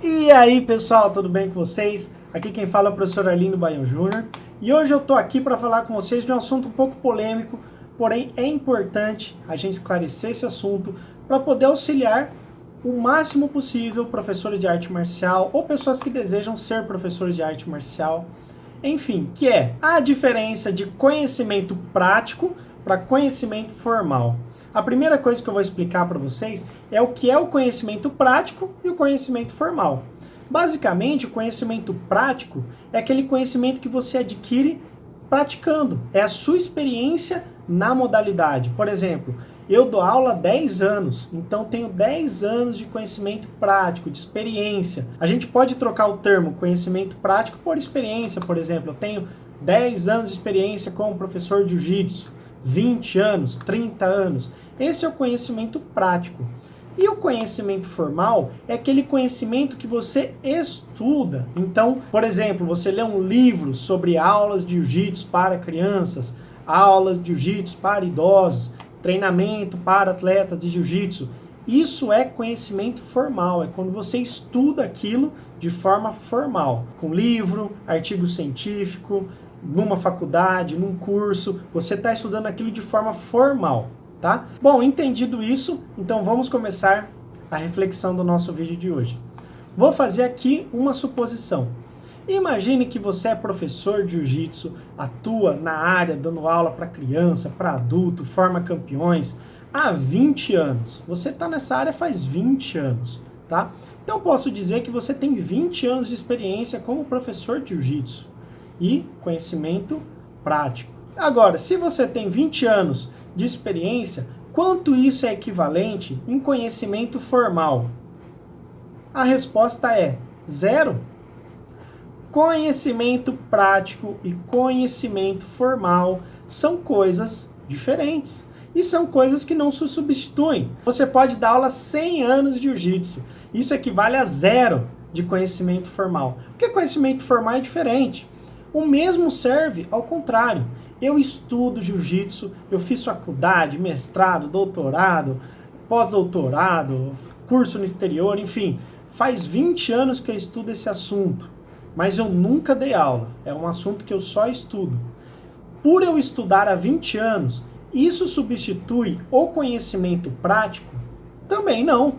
E aí, pessoal, tudo bem com vocês? Aqui quem fala é o professor Arlindo Baião Júnior. E hoje eu tô aqui para falar com vocês de um assunto um pouco polêmico, porém é importante a gente esclarecer esse assunto para poder auxiliar o máximo possível professores de arte marcial ou pessoas que desejam ser professores de arte marcial. Enfim, que é a diferença de conhecimento prático para conhecimento formal. A primeira coisa que eu vou explicar para vocês é o que é o conhecimento prático e o conhecimento formal. Basicamente, o conhecimento prático é aquele conhecimento que você adquire praticando, é a sua experiência na modalidade. Por exemplo, eu dou aula há 10 anos, então tenho 10 anos de conhecimento prático, de experiência. A gente pode trocar o termo conhecimento prático por experiência, por exemplo. Eu tenho 10 anos de experiência como professor de jiu-jitsu, 20 anos, 30 anos. Esse é o conhecimento prático. E o conhecimento formal é aquele conhecimento que você estuda. Então, por exemplo, você lê um livro sobre aulas de jiu-jitsu para crianças, aulas de jiu-jitsu para idosos, treinamento para atletas de jiu-jitsu. Isso é conhecimento formal, é quando você estuda aquilo de forma formal, com livro, artigo científico, numa faculdade, num curso, você está estudando aquilo de forma formal, tá? Bom, entendido isso, então vamos começar a reflexão do nosso vídeo de hoje. Vou fazer aqui uma suposição. Imagine que você é professor de jiu-jitsu, atua na área dando aula para criança, para adulto, forma campeões há 20 anos. Você está nessa área faz 20 anos, tá? Então posso dizer que você tem 20 anos de experiência como professor de jiu-jitsu e conhecimento prático. Agora, se você tem 20 anos de experiência, quanto isso é equivalente em conhecimento formal? A resposta é 0. Conhecimento prático e conhecimento formal são coisas diferentes. E são coisas que não se substituem. Você pode dar aula 100 anos de jiu-jitsu. Isso equivale a 0 de conhecimento formal. Porque conhecimento formal é diferente. O mesmo serve ao contrário. Eu estudo jiu-jitsu, eu fiz faculdade, mestrado, doutorado, pós-doutorado, curso no exterior, enfim. Faz 20 anos que eu estudo esse assunto, mas eu nunca dei aula. É um assunto que eu só estudo. Por eu estudar há 20 anos, isso substitui o conhecimento prático? Também não.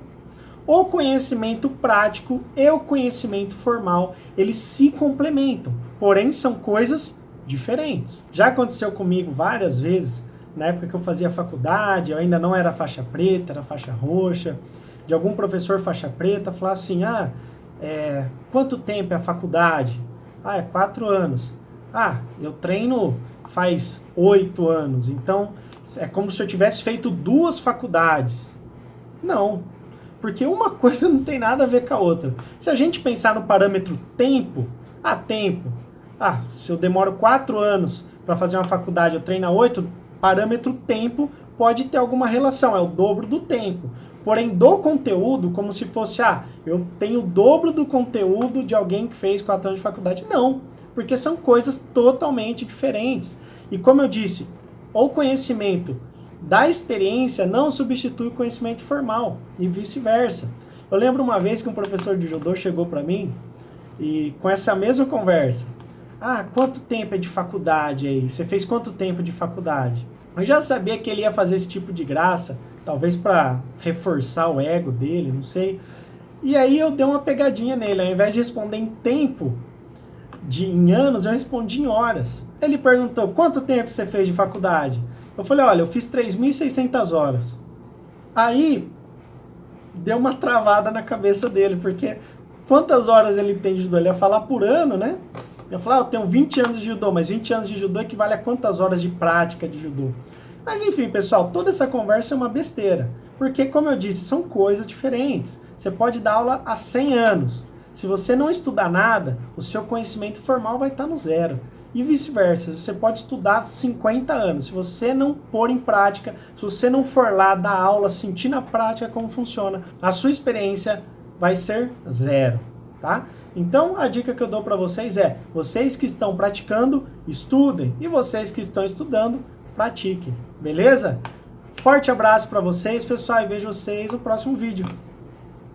O conhecimento prático e o conhecimento formal, eles se complementam, porém são coisas diferentes. Já aconteceu comigo várias vezes, na época que eu fazia faculdade, eu ainda não era faixa preta, era faixa roxa, de algum professor faixa preta falar assim, quanto tempo é a faculdade? É 4 anos. Eu treino faz 8 anos, então é como se eu tivesse feito 2 faculdades. Não, porque uma coisa não tem nada a ver com a outra. Se a gente pensar no parâmetro tempo, se eu demoro 4 anos para fazer uma faculdade, eu treino 8, parâmetro tempo pode ter alguma relação, é o dobro do tempo. Porém, do conteúdo, como se fosse, eu tenho o dobro do conteúdo de alguém que fez 4 anos de faculdade. Não, porque são coisas totalmente diferentes. E como eu disse, o conhecimento da experiência não substitui o conhecimento formal, e vice-versa. Eu lembro uma vez que um professor de judô chegou para mim, e com essa mesma conversa, quanto tempo é de faculdade aí? Você fez quanto tempo de faculdade? Eu já sabia que ele ia fazer esse tipo de graça, talvez para reforçar o ego dele, não sei. E aí eu dei uma pegadinha nele, ao invés de responder em tempo, em anos, eu respondi em horas. Ele perguntou, quanto tempo você fez de faculdade? Eu falei, olha, eu fiz 3.600 horas. Aí, deu uma travada na cabeça dele, porque quantas horas ele tem de judô? Ele ia falar por ano, né? Eu falei, eu tenho 20 anos de judô, mas 20 anos de judô equivale a quantas horas de prática de judô? Mas enfim, pessoal, toda essa conversa é uma besteira, porque, como eu disse, são coisas diferentes. Você pode dar aula há 100 anos. Se você não estudar nada, o seu conhecimento formal vai estar no 0. E vice-versa, você pode estudar 50 anos. Se você não pôr em prática, se você não for lá dar aula, sentir na prática como funciona, a sua experiência vai ser 0, tá? Então, a dica que eu dou para vocês é, vocês que estão praticando, estudem. E vocês que estão estudando, pratiquem. Beleza? Forte abraço para vocês, pessoal, e vejo vocês no próximo vídeo.